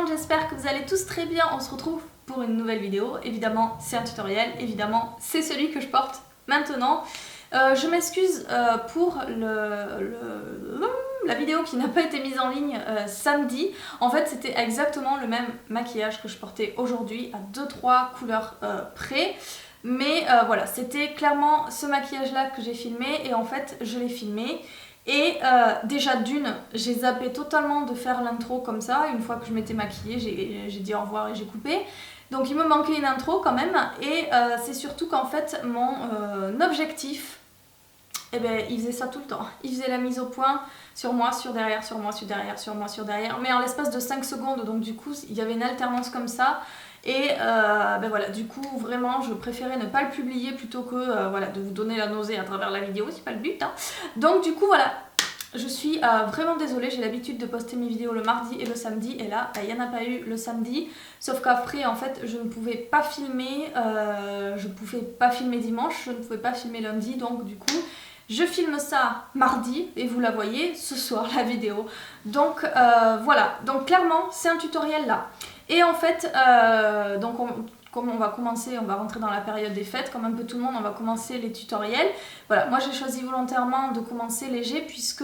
monde, j'espère que vous allez tous très bien. On se retrouve pour une nouvelle vidéo. Évidemment, c'est un tutoriel. Évidemment, c'est celui que je porte maintenant. Je m'excuse pour la vidéo qui n'a pas été mise en ligne samedi. En fait, c'était exactement le même maquillage que je portais aujourd'hui à 2-3 couleurs près. Mais voilà, c'était clairement ce maquillage-là que j'ai filmé et en fait, je l'ai filmé. Et déjà d'une, j'ai zappé totalement de faire l'intro comme ça. Une fois que je m'étais maquillée, j'ai dit au revoir et j'ai coupé. Donc il me manquait une intro quand même. Et c'est surtout qu'en fait, mon objectif, eh ben, il faisait ça tout le temps. Il faisait la mise au point sur moi, sur derrière, sur moi, sur derrière, sur moi, sur derrière. Mais en l'espace de 5 secondes. Donc du coup, il y avait une alternance comme ça. Et ben voilà, du coup vraiment je préférais ne pas le publier plutôt que voilà, de vous donner la nausée à travers la vidéo, c'est pas le but hein. Donc du coup voilà, je suis vraiment désolée, j'ai l'habitude de poster mes vidéos le mardi et le samedi et là il n'y en a pas eu le samedi, sauf qu'après en fait je ne pouvais pas filmer, dimanche, je ne pouvais pas filmer lundi, donc du coup je filme ça mardi et vous la voyez ce soir la vidéo. Donc voilà, donc clairement c'est un tutoriel là. Et en fait, comme on va commencer, on va rentrer dans la période des fêtes, comme un peu tout le monde, on va commencer les tutoriels. Voilà, moi j'ai choisi volontairement de commencer léger puisque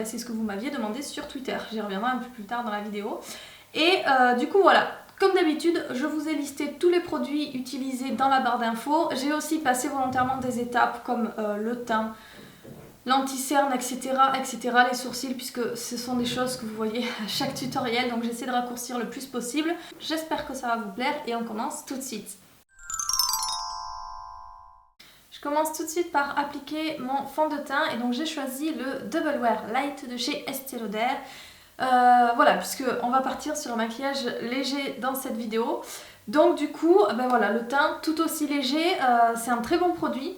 c'est ce que vous m'aviez demandé sur Twitter. J'y reviendrai un peu plus tard dans la vidéo. Et du coup voilà, comme d'habitude, je vous ai listé tous les produits utilisés dans la barre d'infos. J'ai aussi passé volontairement des étapes comme le teint, l'anti-cerne, etc., les sourcils, puisque ce sont des choses que vous voyez à chaque tutoriel, donc j'essaie de raccourcir le plus possible. J'espère que ça va vous plaire et on commence tout de suite. Je commence tout de suite par appliquer mon fond de teint et donc j'ai choisi le Double Wear Light de chez Estée Lauder. Voilà, puisque on va partir sur un maquillage léger dans cette vidéo. Donc du coup, ben voilà, le teint tout aussi léger, c'est un très bon produit.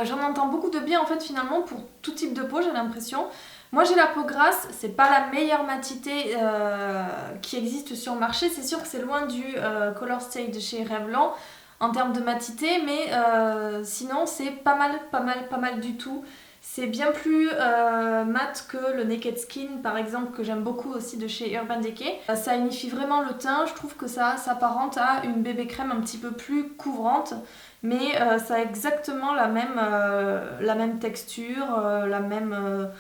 J'en entends beaucoup de bien en fait finalement pour tout type de peau, j'ai l'impression. Moi j'ai la peau grasse, c'est pas la meilleure matité qui existe sur le marché, c'est sûr que c'est loin du Color Stay de chez Revlon en termes de matité, mais sinon c'est pas mal du tout. C'est bien plus mat que le Naked Skin par exemple, que j'aime beaucoup aussi de chez Urban Decay. Ça unifie vraiment le teint, je trouve que ça s'apparente à une bébé crème un petit peu plus couvrante. Mais ça a exactement la même texture, la même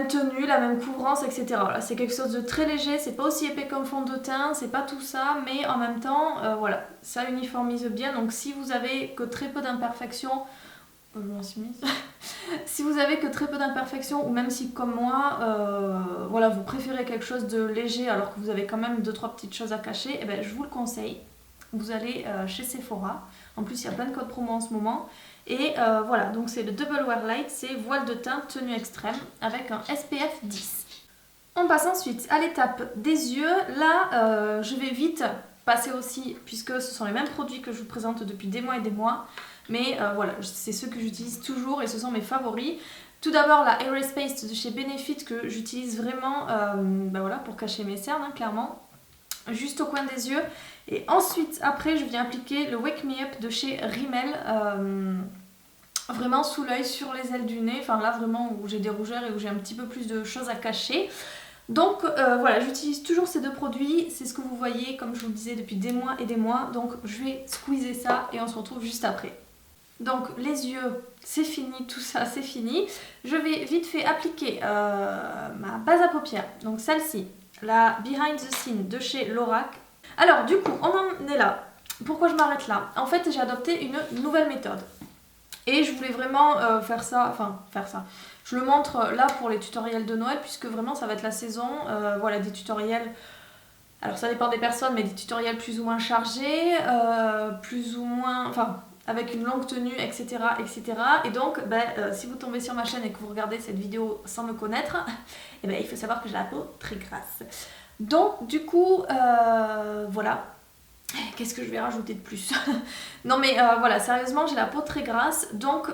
tenue, la même couvrance, etc. Voilà, c'est quelque chose de très léger, c'est pas aussi épais comme fond de teint, c'est pas tout ça, mais en même temps, voilà, ça uniformise bien. Donc si vous avez que très peu d'imperfections, je m'en suis mise. Si vous avez que très peu d'imperfections, ou même si comme moi, voilà, vous préférez quelque chose de léger alors que vous avez quand même 2-3 petites choses à cacher, eh ben, je vous le conseille. Vous allez chez Sephora, en plus il y a plein de codes promo en ce moment. Et voilà, donc c'est le Double Wear Light, c'est voile de teint tenue extrême avec un SPF 10. On passe ensuite à l'étape des yeux. Là, je vais vite passer aussi, puisque ce sont les mêmes produits que je vous présente depuis des mois et des mois. Mais voilà, c'est ceux que j'utilise toujours et ce sont mes favoris. Tout d'abord la Erase Paste de chez Benefit que j'utilise vraiment voilà, pour cacher mes cernes, hein, clairement. Juste au coin des yeux. Et ensuite, après, je viens appliquer le Wake Me Up de chez Rimmel. Vraiment sous l'œil, sur les ailes du nez. Enfin là, vraiment où j'ai des rougeurs et où j'ai un petit peu plus de choses à cacher. Donc voilà, j'utilise toujours ces deux produits. C'est ce que vous voyez, comme je vous le disais, depuis des mois et des mois. Donc je vais squeezer ça et on se retrouve juste après. Donc les yeux, c'est fini, tout ça, c'est fini. Je vais vite fait appliquer ma base à paupières. Donc celle-ci. La Behind the Scene de chez Lorac. Alors du coup, on en est là. Pourquoi je m'arrête là? En fait, j'ai adopté une nouvelle méthode. Et je voulais vraiment faire ça. Je le montre là pour les tutoriels de Noël, puisque vraiment ça va être la saison. Voilà, des tutoriels. Alors ça dépend des personnes, mais des tutoriels plus ou moins chargés, plus ou moins... Enfin, avec une longue tenue, etc. Et donc, si vous tombez sur ma chaîne et que vous regardez cette vidéo sans me connaître, il faut savoir que j'ai la peau très grasse. Donc, du coup, voilà. Qu'est-ce que je vais rajouter de plus? Non mais voilà, sérieusement, j'ai la peau très grasse, donc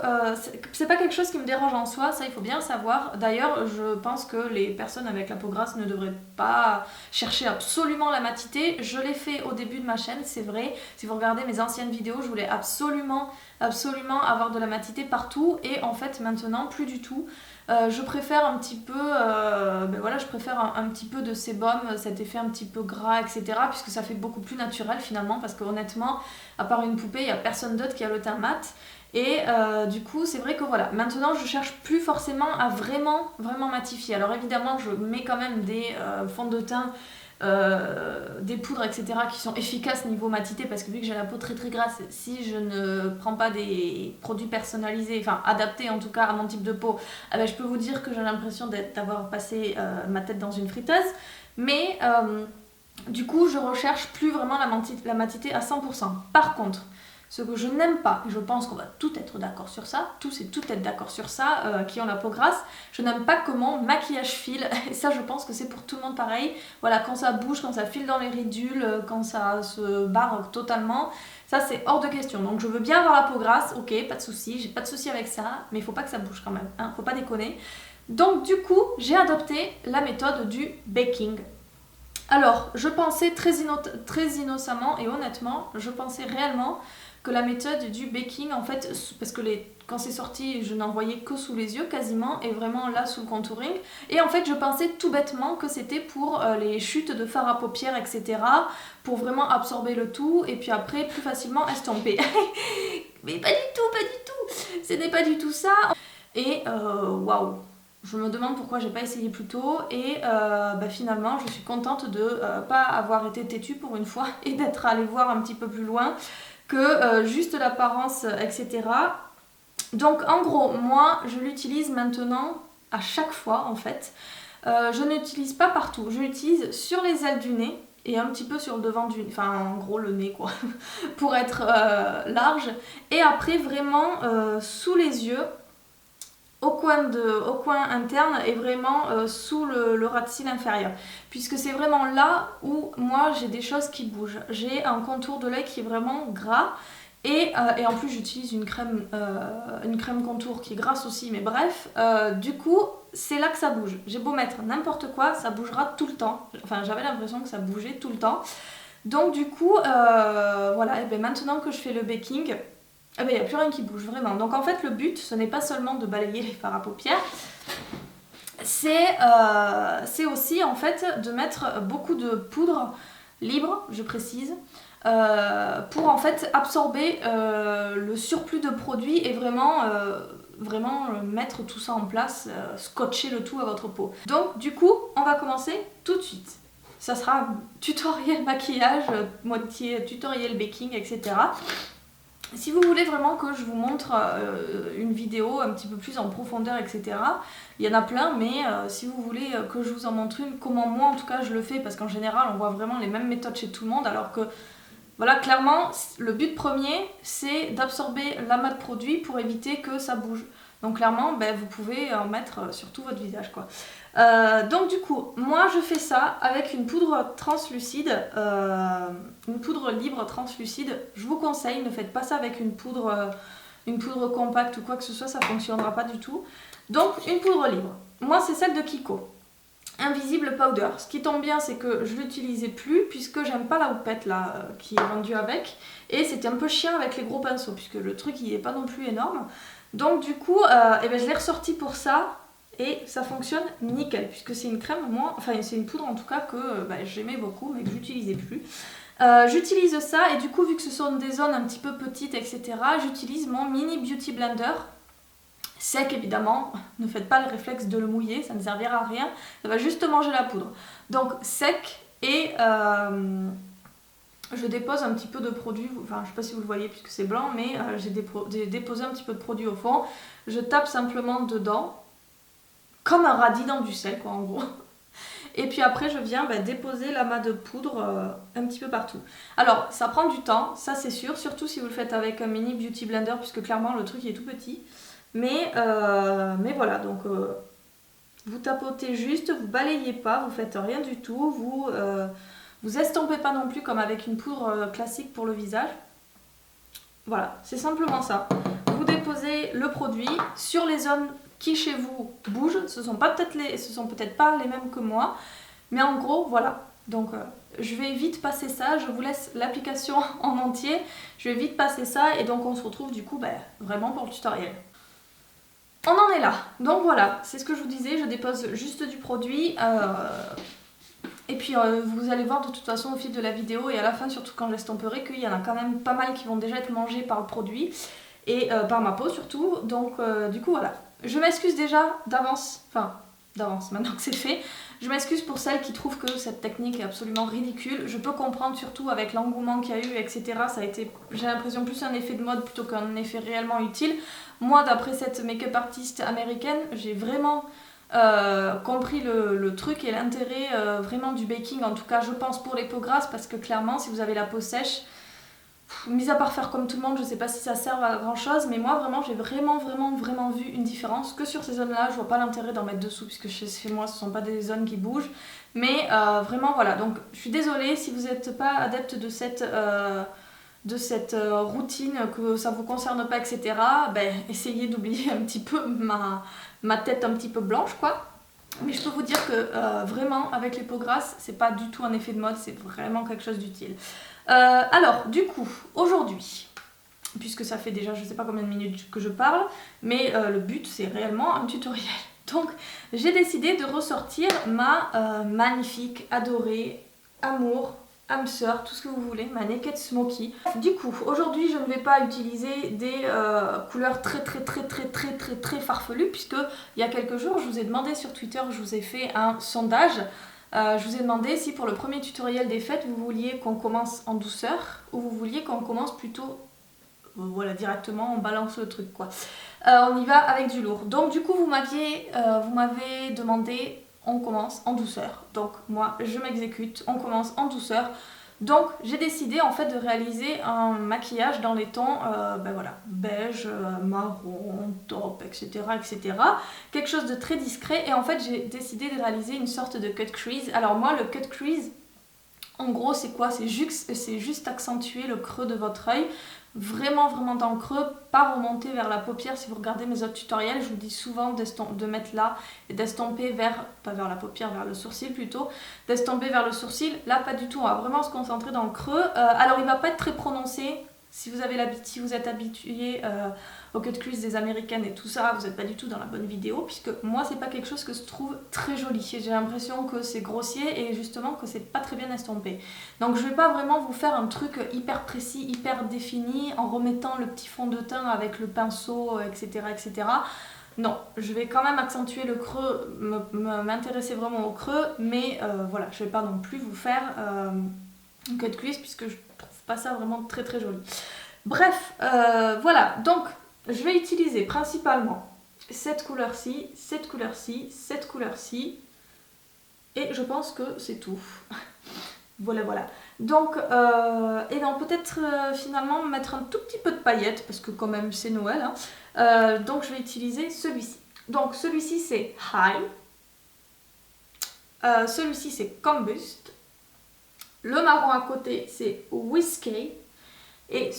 c'est pas quelque chose qui me dérange en soi, ça il faut bien le savoir. D'ailleurs, je pense que les personnes avec la peau grasse ne devraient pas chercher absolument la matité. Je l'ai fait au début de ma chaîne, c'est vrai. Si vous regardez mes anciennes vidéos, je voulais absolument absolument avoir de la matité partout et en fait maintenant plus du tout. Je préfère un petit peu, je préfère un petit peu de sébum, cet effet un petit peu gras, etc. puisque ça fait beaucoup plus naturel finalement parce que honnêtement, à part une poupée, il n'y a personne d'autre qui a le teint mat. Et du coup, c'est vrai que voilà, maintenant je cherche plus forcément à vraiment matifier. Alors évidemment, je mets quand même des fonds de teint, des poudres, etc. qui sont efficaces niveau matité parce que vu que j'ai la peau très grasse, si je ne prends pas des produits personnalisés, enfin adaptés en tout cas à mon type de peau, je peux vous dire que j'ai l'impression d'avoir passé ma tête dans une friteuse. Mais du coup, je recherche plus vraiment la matité à 100%. Par contre, ce que je n'aime pas, et je pense qu'on va tout être d'accord sur ça, tous et toutes être d'accord sur ça, qui ont la peau grasse, je n'aime pas que mon maquillage file, et ça je pense que c'est pour tout le monde pareil. Voilà, quand ça bouge, quand ça file dans les ridules, quand ça se barre totalement, ça c'est hors de question. Donc je veux bien avoir la peau grasse, ok, pas de souci, j'ai pas de souci avec ça, mais il faut pas que ça bouge quand même, hein, faut pas déconner. Donc du coup, j'ai adopté la méthode du baking. Alors, je pensais très innocemment et honnêtement, je pensais réellement que la méthode du baking, en fait, parce que quand c'est sorti, je n'en voyais que sous les yeux quasiment, et vraiment là sous le contouring. Et en fait, je pensais tout bêtement que c'était pour les chutes de fard à paupières, etc. Pour vraiment absorber le tout, et puis après, plus facilement estomper. Mais pas du tout, ce n'est pas du tout ça. Et waouh! Je me demande pourquoi j'ai pas essayé plus tôt et finalement je suis contente de pas avoir été têtue pour une fois et d'être allée voir un petit peu plus loin que juste l'apparence, etc. Donc en gros, moi je l'utilise maintenant à chaque fois en fait. Je n'utilise pas partout, je l'utilise sur les ailes du nez et un petit peu sur le devant du nez, enfin en gros le nez quoi, pour être large. Et après vraiment sous les yeux, au coin interne et vraiment sous le ras de cils inférieur, puisque c'est vraiment là où moi j'ai des choses qui bougent. J'ai un contour de l'œil qui est vraiment gras et en plus j'utilise une crème contour qui est grasse aussi, mais bref, du coup c'est là que ça bouge. J'ai beau mettre n'importe quoi, ça bougera tout le temps. Enfin j'avais l'impression que ça bougeait tout le temps. Donc du coup voilà, et bien maintenant que je fais le baking, il n'y a plus rien qui bouge vraiment. Donc en fait le but ce n'est pas seulement de balayer les fards à paupières, c'est aussi en fait de mettre beaucoup de poudre libre, je précise, pour en fait absorber le surplus de produits et vraiment mettre tout ça en place, scotcher le tout à votre peau. Donc du coup on va commencer tout de suite. Ça sera tutoriel maquillage, moitié tutoriel baking, etc. Si vous voulez vraiment que je vous montre une vidéo un petit peu plus en profondeur, etc., il y en a plein, mais si vous voulez que je vous en montre une, comment moi en tout cas je le fais, parce qu'en général on voit vraiment les mêmes méthodes chez tout le monde, alors que voilà, clairement le but premier c'est d'absorber l'amas de produit pour éviter que ça bouge. Donc clairement vous pouvez en mettre sur tout votre visage quoi. Donc du coup, moi je fais ça avec une poudre translucide, une poudre libre translucide. Je vous conseille, ne faites pas ça avec une poudre compacte ou quoi que ce soit, ça ne fonctionnera pas du tout. Donc une poudre libre. Moi c'est celle de Kiko, Invisible Powder. Ce qui tombe bien c'est que je ne l'utilisais plus puisque j'aime pas la houppette là qui est vendue avec. Et c'était un peu chiant avec les gros pinceaux puisque le truc il n'est pas non plus énorme. Donc du coup, je l'ai ressorti pour ça. Et ça fonctionne nickel puisque c'est une crème, c'est une poudre en tout cas que j'aimais beaucoup mais que j'utilisais plus. J'utilise ça et du coup vu que ce sont des zones un petit peu petites, etc., j'utilise mon mini beauty blender sec évidemment. Ne faites pas le réflexe de le mouiller, ça ne servira à rien, ça va juste manger la poudre. Donc sec et je dépose un petit peu de produit, enfin je sais pas si vous le voyez puisque c'est blanc, mais j'ai déposé un petit peu de produit au fond. Je tape simplement dedans comme un radis dans du sel quoi en gros. Et puis après je viens déposer l'amas de poudre un petit peu partout. Alors ça prend du temps, ça c'est sûr, surtout si vous le faites avec un mini beauty blender puisque clairement le truc il est tout petit. Mais voilà, donc vous tapotez juste, vous balayez pas, vous faites rien du tout, vous estompez pas non plus comme avec une poudre classique pour le visage. Voilà, c'est simplement ça. Vous déposez le produit sur les zones qui chez vous bougent, ce sont peut-être pas les mêmes que moi, mais en gros voilà. Donc je vais vite passer ça, je vous laisse l'application en entier, je vais vite passer ça et donc on se retrouve du coup vraiment pour le tutoriel. On en est là, donc voilà, c'est ce que je vous disais, je dépose juste du produit et puis vous allez voir de toute façon au fil de la vidéo et à la fin surtout quand j'estomperai qu'il y en a quand même pas mal qui vont déjà être mangés par le produit et par ma peau surtout, donc du coup voilà. Je m'excuse déjà d'avance, maintenant que c'est fait, je m'excuse pour celles qui trouvent que cette technique est absolument ridicule. Je peux comprendre surtout avec l'engouement qu'il y a eu, etc. Ça a été, j'ai l'impression, plus un effet de mode plutôt qu'un effet réellement utile. Moi, d'après cette make-up artiste américaine, j'ai vraiment compris le truc et l'intérêt vraiment du baking, en tout cas je pense pour les peaux grasses, parce que clairement si vous avez la peau sèche, mis à part faire comme tout le monde, je sais pas si ça sert à grand chose, mais moi vraiment j'ai vraiment vu une différence que sur ces zones là. Je vois pas l'intérêt d'en mettre dessous puisque chez moi ce sont pas des zones qui bougent, mais vraiment voilà. Donc je suis désolée si vous n'êtes pas adepte de cette routine, que ça vous concerne pas, etc. Essayez d'oublier un petit peu ma tête un petit peu blanche quoi. Mais je peux vous dire que vraiment avec les peaux grasses c'est pas du tout un effet de mode, c'est vraiment quelque chose d'utile. Alors du coup aujourd'hui, puisque ça fait déjà je sais pas combien de minutes que je parle, mais le but c'est réellement un tutoriel. Donc j'ai décidé de ressortir ma magnifique, adorée, amour, âme sœur, tout ce que vous voulez, ma Naked Smoky. Du coup aujourd'hui je ne vais pas utiliser des couleurs très farfelues, puisque il y a quelques jours je vous ai demandé sur Twitter, je vous ai fait un sondage. Je vous ai demandé si pour le premier tutoriel des fêtes vous vouliez qu'on commence en douceur ou vous vouliez qu'on commence plutôt voilà, directement on balance le truc quoi. On y va avec du lourd. Donc du coup vous m'avez demandé on commence en douceur. Donc moi je m'exécute, on commence en douceur. Donc j'ai décidé en fait de réaliser un maquillage dans les tons voilà, beige, marron, taupe, etc., etc. Quelque chose de très discret et en fait j'ai décidé de réaliser une sorte de cut crease. Alors moi le cut crease en gros c'est quoi? C'est juste accentuer le creux de votre œil. Vraiment dans le creux, pas remonter vers la paupière. Si vous regardez mes autres tutoriels, je vous dis souvent de mettre là et d'estomper pas vers la paupière, vers le sourcil plutôt, d'estomper vers le sourcil. Là pas du tout, on va vraiment se concentrer dans le creux. Alors il va pas être très prononcé. Si vous êtes habitué au cut crease des américaines et tout ça, vous n'êtes pas du tout dans la bonne vidéo, puisque moi c'est pas quelque chose que je trouve très joli. J'ai l'impression que c'est grossier et justement que c'est pas très bien estompé. Donc je vais pas vraiment vous faire un truc hyper précis, hyper défini en remettant le petit fond de teint avec le pinceau, etc. etc. Non, je vais quand même accentuer le creux, m'intéresser vraiment au creux, mais voilà, je vais pas non plus vous faire un cut crease puisque je trouve pas ça vraiment très joli. Bref, voilà, donc je vais utiliser principalement cette couleur-ci, cette couleur-ci, cette couleur-ci, et je pense que c'est tout. Voilà. Donc, et donc peut-être finalement mettre un tout petit peu de paillettes, parce que quand même c'est Noël, hein. Donc je vais utiliser celui-ci. Donc celui-ci c'est High, celui-ci c'est Combust, le marron à côté c'est Whiskey, et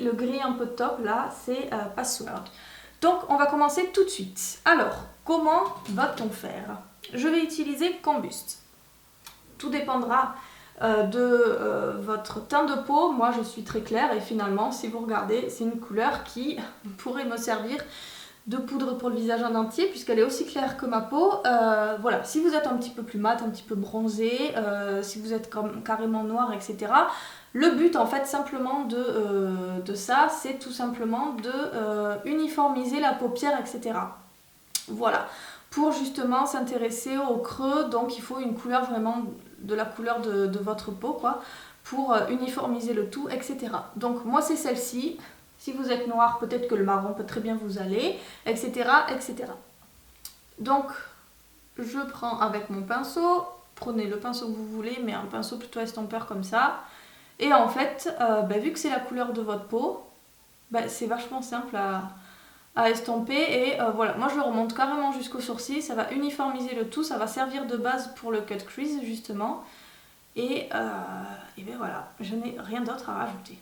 le gris un peu top là c'est Password. Donc on va commencer tout de suite. Alors comment va-t-on faire? Je vais utiliser Combust. Tout dépendra de votre teint de peau. Moi je suis très claire et finalement si vous regardez c'est une couleur qui pourrait me servir de poudre pour le visage en entier puisqu'elle est aussi claire que ma peau. Voilà, si vous êtes un petit peu plus mat, un petit peu bronzé, si vous êtes carrément noir, etc. Le but en fait simplement de ça, c'est tout simplement de uniformiser la paupière, etc. Voilà, pour justement s'intéresser au creux, donc il faut une couleur vraiment de la couleur de votre peau quoi, pour uniformiser le tout, etc. Donc moi c'est celle-ci. Si vous êtes noir, peut-être que le marron peut très bien vous aller, etc., etc. Donc, je prends avec mon pinceau, prenez le pinceau que vous voulez, mais un pinceau plutôt estompeur comme ça. Et en fait, vu que c'est la couleur de votre peau, c'est vachement simple à estomper. Et voilà, moi je le remonte carrément jusqu'au sourcil, ça va uniformiser le tout, ça va servir de base pour le cut crease justement. Et voilà, je n'ai rien d'autre à rajouter.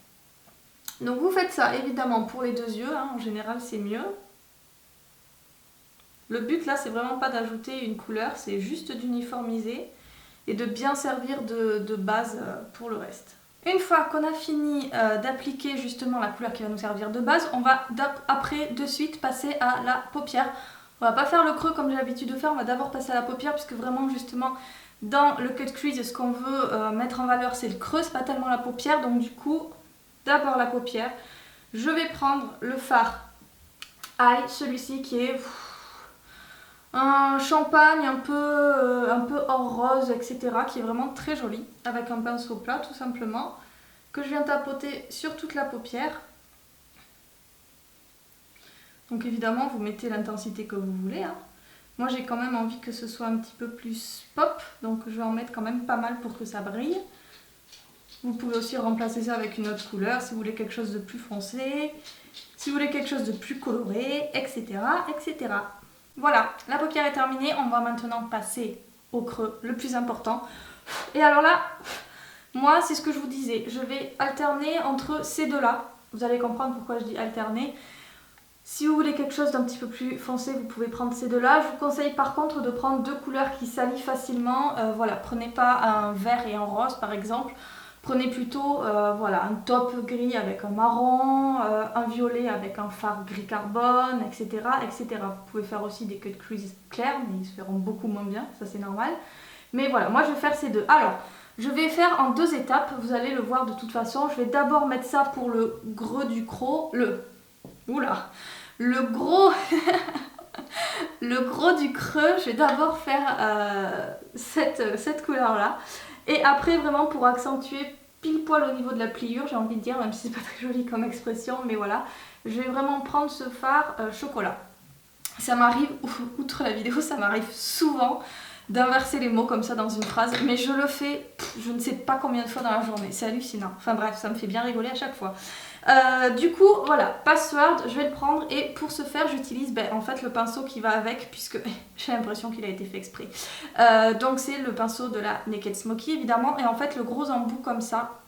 Donc vous faites ça évidemment pour les deux yeux, hein, en général c'est mieux. Le but là c'est vraiment pas d'ajouter une couleur, c'est juste d'uniformiser. et de bien servir de base pour le reste. Une fois qu'on a fini d'appliquer justement la couleur qui va nous servir de base, on va après de suite passer à la paupière. On va pas faire le creux comme j'ai l'habitude de faire, on va d'abord passer à la paupière puisque vraiment justement dans le cut crease ce qu'on veut mettre en valeur c'est le creux, c'est pas tellement la paupière. Donc du coup d'abord la paupière. Je vais prendre le fard Eye, celui-ci qui est un champagne un peu or rose, etc. qui est vraiment très joli, avec un pinceau plat tout simplement, que je viens tapoter sur toute la paupière. Donc évidemment vous mettez l'intensité que vous voulez, hein. Moi j'ai quand même envie que ce soit un petit peu plus pop, donc je vais en mettre quand même pas mal pour que ça brille. Vous pouvez aussi remplacer ça avec une autre couleur si vous voulez quelque chose de plus foncé, si vous voulez quelque chose de plus coloré, etc. etc. Voilà, la paupière est terminée, on va maintenant passer au creux, le plus important. Et alors là, moi c'est ce que je vous disais, je vais alterner entre ces deux-là. Vous allez comprendre pourquoi je dis alterner. Si vous voulez quelque chose d'un petit peu plus foncé, vous pouvez prendre ces deux-là. Je vous conseille par contre de prendre deux couleurs qui s'allient facilement. Voilà, prenez pas un vert et un rose par exemple. Prenez plutôt voilà, un taupe gris avec un marron, un violet avec un fard gris carbone, etc., etc. Vous pouvez faire aussi des cut crease clairs, mais ils se feront beaucoup moins bien, ça c'est normal. Mais voilà, moi je vais faire ces deux. Alors, je vais faire en deux étapes, vous allez le voir de toute façon. Je vais d'abord mettre ça pour le gros du croc, le gros le gros du creux. Je vais d'abord faire cette couleur là. Et après vraiment pour accentuer pile poil au niveau de la pliure, j'ai envie de dire, même si c'est pas très joli comme expression, mais voilà, je vais vraiment prendre ce fard chocolat. Ça m'arrive, outre la vidéo, ça m'arrive souvent d'inverser les mots comme ça dans une phrase, mais je le fais, je ne sais pas combien de fois dans la journée, c'est hallucinant. Enfin bref, ça me fait bien rigoler à chaque fois. Du coup, voilà, Password, je vais le prendre et pour ce faire, j'utilise en fait le pinceau qui va avec, puisque j'ai l'impression qu'il a été fait exprès. Donc c'est le pinceau de la Naked Smoky évidemment, et en fait le gros embout comme ça.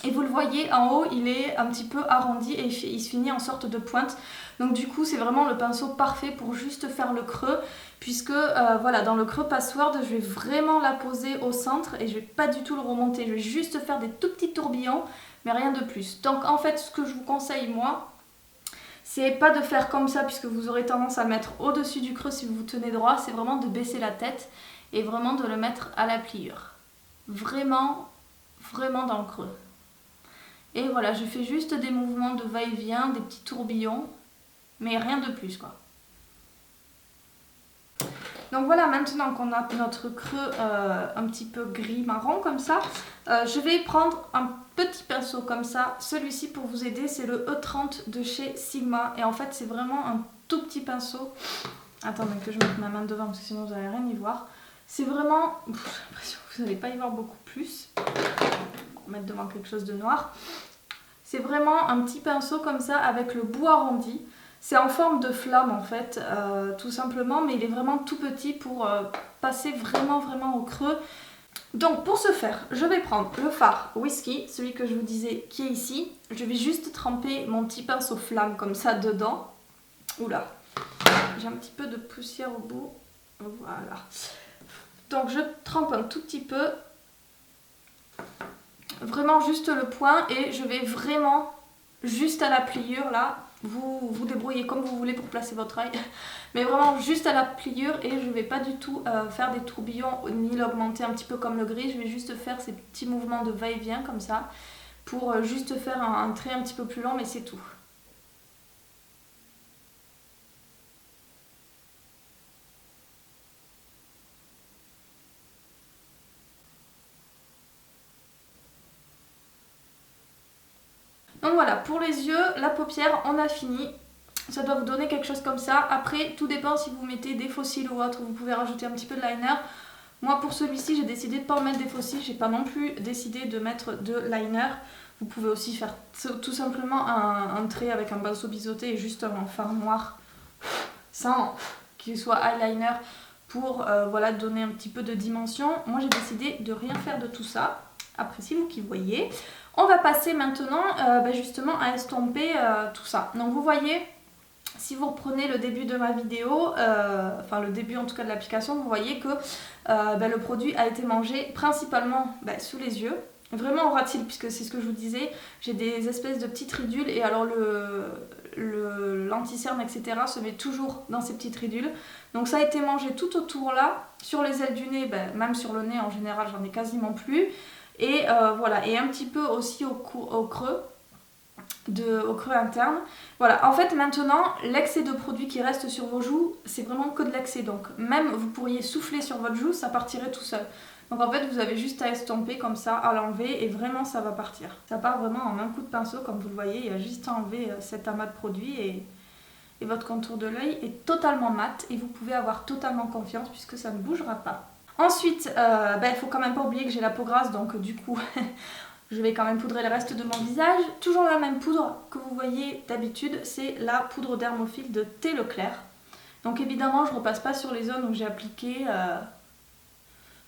Et vous le voyez en haut, il est un petit peu arrondi et il se finit en sorte de pointe. Donc du coup c'est vraiment le pinceau parfait pour juste faire le creux. Puisque voilà, dans le creux Password, je vais vraiment la poser au centre et je vais pas du tout le remonter. Je vais juste faire des tout petits tourbillons, mais rien de plus. Donc en fait ce que je vous conseille moi, c'est pas de faire comme ça puisque vous aurez tendance à le mettre au-dessus du creux si vous vous tenez droit. C'est vraiment de baisser la tête et vraiment de le mettre à la pliure. Vraiment, vraiment dans le creux. Et voilà, je fais juste des mouvements de va-et-vient, des petits tourbillons, mais rien de plus quoi. Donc voilà, maintenant qu'on a notre creux un petit peu gris-marron comme ça, je vais prendre un petit pinceau comme ça. Celui-ci pour vous aider, c'est le E30 de chez Sigma. Et en fait, c'est vraiment un tout petit pinceau. Attendez que je mette ma main devant parce que sinon vous n'allez rien y voir. C'est vraiment... J'ai l'impression que vous n'allez pas y voir beaucoup plus. On va mettre devant quelque chose de noir. C'est vraiment un petit pinceau comme ça avec le bout arrondi. C'est en forme de flamme en fait, tout simplement, mais il est vraiment tout petit pour passer vraiment au creux. Donc pour ce faire, je vais prendre le fard Whisky, celui que je vous disais qui est ici. Je vais juste tremper mon petit pinceau flamme comme ça dedans. Oula, j'ai un petit peu de poussière au bout. Voilà. Donc je trempe un tout petit peu. Vraiment juste le point et je vais vraiment juste à la pliure là. Vous vous débrouillez comme vous voulez pour placer votre œil, mais vraiment juste à la pliure et je ne vais pas du tout faire des tourbillons ni l'augmenter un petit peu comme le gris. Je vais juste faire ces petits mouvements de va-et-vient comme ça pour juste faire un trait un petit peu plus long, mais c'est tout. Donc voilà, pour les yeux, la paupière, on a fini. Ça doit vous donner quelque chose comme ça. Après, tout dépend si vous mettez des faux cils ou autre. Vous pouvez rajouter un petit peu de liner. Moi, pour celui-ci, j'ai décidé de ne pas mettre des faux cils. J'ai pas non plus décidé de mettre de liner. Vous pouvez aussi faire tout simplement un trait avec un pinceau biseauté et juste un fard noir sans qu'il soit eyeliner pour voilà, donner un petit peu de dimension. Moi, j'ai décidé de rien faire de tout ça. Après, c'est vous qui voyez. On va passer maintenant justement à estomper tout ça. Donc vous voyez, Si vous reprenez le début de ma vidéo, enfin le début en tout cas de l'application, vous voyez que le produit a été mangé principalement sous les yeux. Vraiment au ras-de-cils, puisque c'est ce que je vous disais, j'ai des espèces de petites ridules et alors l'anti-cerne etc. se met toujours dans ces petites ridules. Donc ça a été mangé tout autour là, sur les ailes du nez, même sur le nez en général j'en ai quasiment plus. Et voilà, et un petit peu aussi au creux interne. Voilà, en fait maintenant l'excès de produit qui reste sur vos joues, c'est vraiment que de l'excès. Donc même vous pourriez souffler sur votre joue, ça partirait tout seul. Donc en fait vous avez juste à estomper comme ça, à l'enlever et vraiment ça va partir. Ça part vraiment en un coup de pinceau comme vous le voyez, il y a juste à enlever cet amas de produit et votre contour de l'œil est totalement mat et vous pouvez avoir totalement confiance puisque ça ne bougera pas. Ensuite, il faut quand même pas oublier que j'ai la peau grasse, donc du coup je vais quand même poudrer le reste de mon visage. Toujours la même poudre que vous voyez d'habitude, c'est la poudre dermophile de Thé Leclerc. Donc évidemment je ne repasse pas sur les zones où j'ai appliqué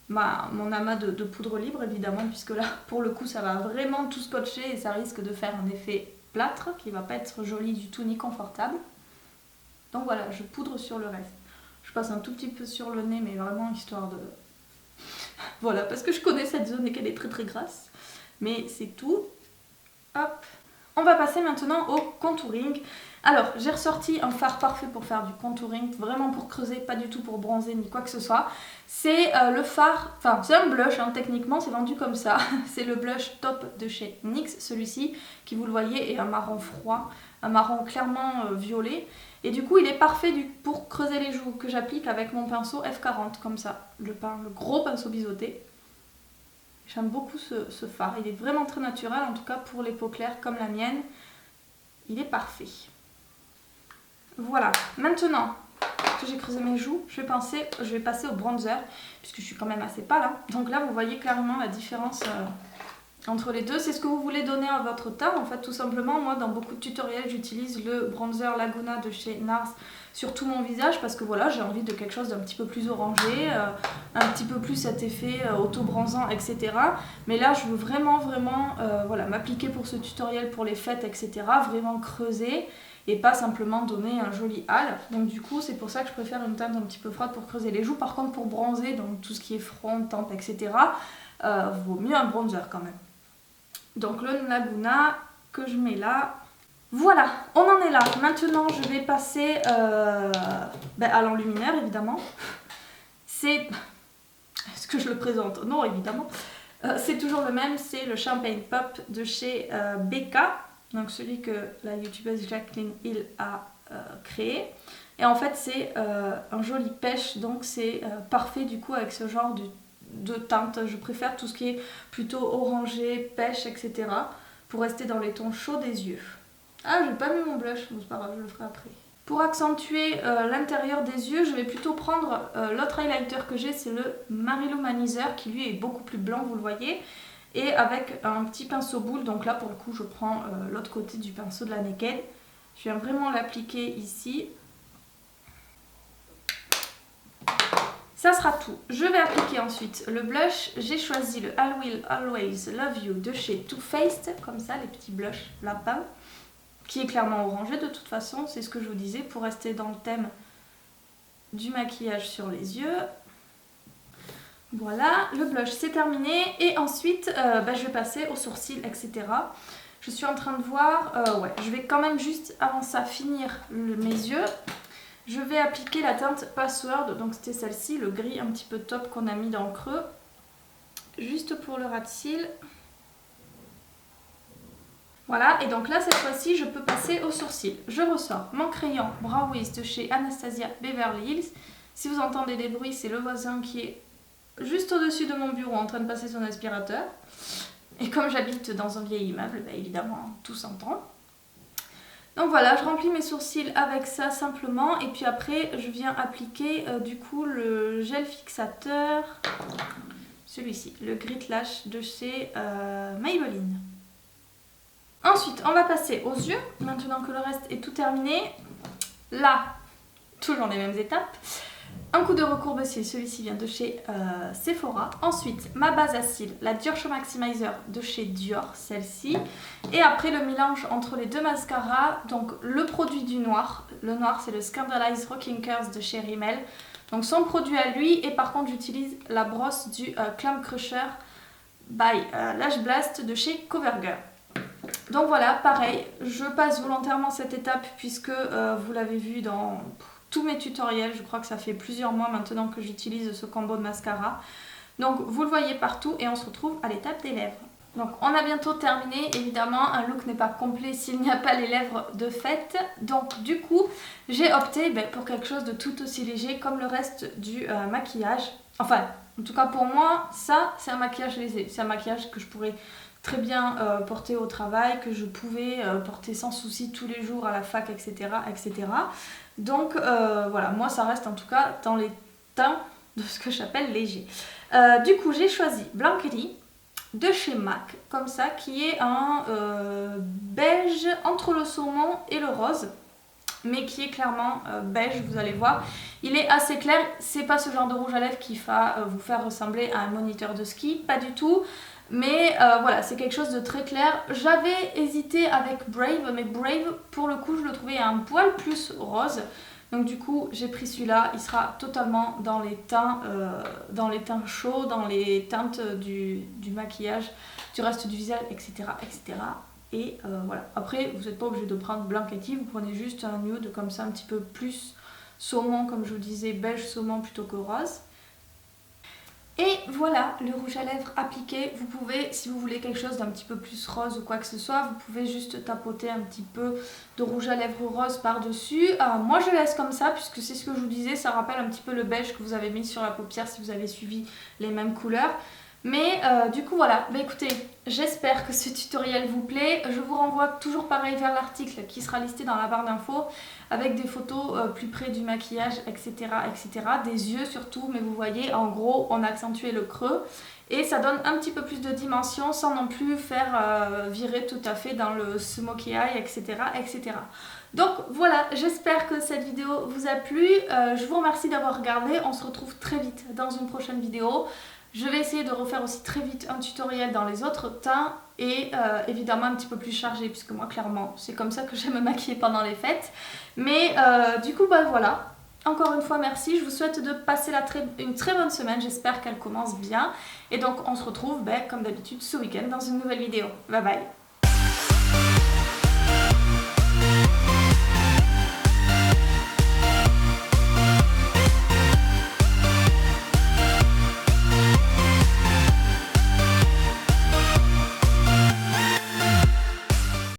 mon amas de poudre libre évidemment, puisque là pour le coup ça va vraiment tout scotcher et ça risque de faire un effet plâtre qui va pas être joli du tout ni confortable. Donc voilà, je poudre sur le reste. Je passe un tout petit peu sur le nez mais vraiment histoire de... voilà, parce que je connais cette zone et qu'elle est très très grasse. Mais c'est tout. Hop. On va passer maintenant au contouring. Alors, j'ai ressorti un fard parfait pour faire du contouring, vraiment pour creuser, pas du tout pour bronzer ni quoi que ce soit. C'est le fard, enfin c'est un blush, techniquement c'est vendu comme ça. C'est le blush Top de chez NYX, celui-ci, qui vous le voyez est un marron froid, un marron clairement violet. Et du coup il est parfait pour creuser les joues, que j'applique avec mon pinceau F40, comme ça, le gros pinceau biseauté. J'aime beaucoup ce fard, il est vraiment très naturel, en tout cas pour les peaux claires comme la mienne, il est parfait. Voilà, maintenant que j'ai creusé mes joues, je vais passer au bronzer, puisque je suis quand même assez pâle. Donc là vous voyez clairement la différence entre les deux, c'est ce que vous voulez donner à votre teint en fait tout simplement. Moi dans beaucoup de tutoriels j'utilise le bronzer Laguna de chez NARS sur tout mon visage parce que voilà j'ai envie de quelque chose d'un petit peu plus orangé, un petit peu plus cet effet auto-bronzant etc. Mais là je veux vraiment voilà, m'appliquer pour ce tutoriel pour les fêtes etc. Vraiment creuser et pas simplement donner un joli hâle. Donc du coup c'est pour ça que je préfère une teinte un petit peu froide pour creuser les joues. Par contre pour bronzer, donc tout ce qui est front, tempe etc. Vaut mieux un bronzer quand même. Donc le Laguna que je mets là. Voilà, on en est là. Maintenant je vais passer à l'enlumineur évidemment. C'est... Est-ce que je le présente? Non évidemment. C'est toujours le même, c'est le Champagne Pop de chez Becca. Donc celui que la youtubeuse Jacqueline Hill a créé. Et en fait c'est un joli pêche, donc c'est parfait du coup avec ce genre de teinte. Je préfère tout ce qui est plutôt orangé, pêche, etc. pour rester dans les tons chauds des yeux. Ah, j'ai pas mis mon blush, bon, c'est pas grave, je le ferai après. Pour accentuer l'intérieur des yeux, je vais plutôt prendre l'autre highlighter que j'ai, c'est le Marilou Manizer, qui lui est beaucoup plus blanc, vous le voyez, et avec un petit pinceau boule. Donc là, pour le coup, je prends l'autre côté du pinceau de la Naked. Je viens vraiment l'appliquer ici. Ça sera tout. Je vais appliquer ensuite le blush. J'ai choisi le I Will Always Love You de chez Too Faced, comme ça, les petits blushs lapin, qui est clairement orangé de toute façon, c'est ce que je vous disais, pour rester dans le thème du maquillage sur les yeux. Voilà, le blush c'est terminé, et ensuite je vais passer aux sourcils, etc. Je suis en train de voir, je vais quand même juste avant ça finir mes yeux. Je vais appliquer la teinte Password, donc c'était celle-ci, le gris un petit peu top qu'on a mis dans le creux, juste pour le ras de cils. Voilà, et donc là cette fois-ci je peux passer aux sourcils. Je ressors mon crayon Brow Wiz de chez Anastasia Beverly Hills. Si vous entendez des bruits, c'est le voisin qui est juste au-dessus de mon bureau en train de passer son aspirateur. Et comme j'habite dans un vieil immeuble, évidemment tout s'entend. Donc voilà, je remplis mes sourcils avec ça simplement, et puis après je viens appliquer du coup le gel fixateur, celui-ci, le Grit Lash de chez Maybelline. Ensuite, on va passer aux yeux, maintenant que le reste est tout terminé. Là, toujours les mêmes étapes. un coup de recourbe cils, celui-ci vient de chez Sephora. Ensuite, ma base à cils, la Dior Show Maximizer de chez Dior, celle-ci. Et après, le mélange entre les deux mascaras, donc le produit du noir. Le noir, c'est le Scandalise Rocking Curls de chez Rimmel. Donc son produit à lui, et par contre, j'utilise la brosse du Clam Crusher by Lash Blast de chez CoverGirl. Donc voilà, pareil, je passe volontairement cette étape puisque vous l'avez vu dans tous mes tutoriels, je crois que ça fait plusieurs mois maintenant que j'utilise ce combo de mascara. Donc vous le voyez partout et on se retrouve à l'étape des lèvres. Donc on a bientôt terminé, évidemment un look n'est pas complet s'il n'y a pas les lèvres de fête. Donc du coup j'ai opté pour quelque chose de tout aussi léger comme le reste du maquillage. Enfin en tout cas pour moi ça c'est un maquillage léger, c'est un maquillage que je pourrais très bien porter au travail, que je pouvais porter sans souci tous les jours à la fac, etc. etc. Donc voilà, moi ça reste en tout cas dans les teints de ce que j'appelle léger. Du coup j'ai choisi Blanketti de chez MAC, comme ça, qui est un beige entre le saumon et le rose, mais qui est clairement beige, vous allez voir. Il est assez clair, c'est pas ce genre de rouge à lèvres qui va vous faire ressembler à un moniteur de ski, pas du tout. Mais voilà, c'est quelque chose de très clair. J'avais hésité avec Brave, mais Brave, pour le coup, je le trouvais un poil plus rose. Donc du coup, j'ai pris celui-là. Il sera totalement dans les teints chauds, dans les teintes du maquillage, du reste du visage, etc. etc. Et voilà. Après, vous n'êtes pas obligé de prendre Blanketti. Vous prenez juste un nude comme ça, un petit peu plus saumon, comme je vous disais, beige saumon plutôt que rose. Et voilà le rouge à lèvres appliqué. Vous pouvez, si vous voulez quelque chose d'un petit peu plus rose ou quoi que ce soit, vous pouvez juste tapoter un petit peu de rouge à lèvres rose par-dessus. Moi je laisse comme ça puisque c'est ce que je vous disais, ça rappelle un petit peu le beige que vous avez mis sur la paupière si vous avez suivi les mêmes couleurs. Mais du coup voilà, écoutez, j'espère que ce tutoriel vous plaît. Je vous renvoie toujours pareil vers l'article qui sera listé dans la barre d'infos avec des photos plus près du maquillage, etc., etc. Des yeux surtout, mais vous voyez, en gros, on a accentué le creux et ça donne un petit peu plus de dimension sans non plus faire virer tout à fait dans le smoky eye, etc., etc. Donc voilà, j'espère que cette vidéo vous a plu. Je vous remercie d'avoir regardé. On se retrouve très vite dans une prochaine vidéo. Je vais essayer de refaire aussi très vite un tutoriel dans les autres teints et évidemment un petit peu plus chargé puisque moi clairement c'est comme ça que j'aime me maquiller pendant les fêtes. Mais du coup voilà, encore une fois merci, je vous souhaite de passer une très bonne semaine, j'espère qu'elle commence bien. Et donc on se retrouve comme d'habitude ce week-end dans une nouvelle vidéo. Bye bye.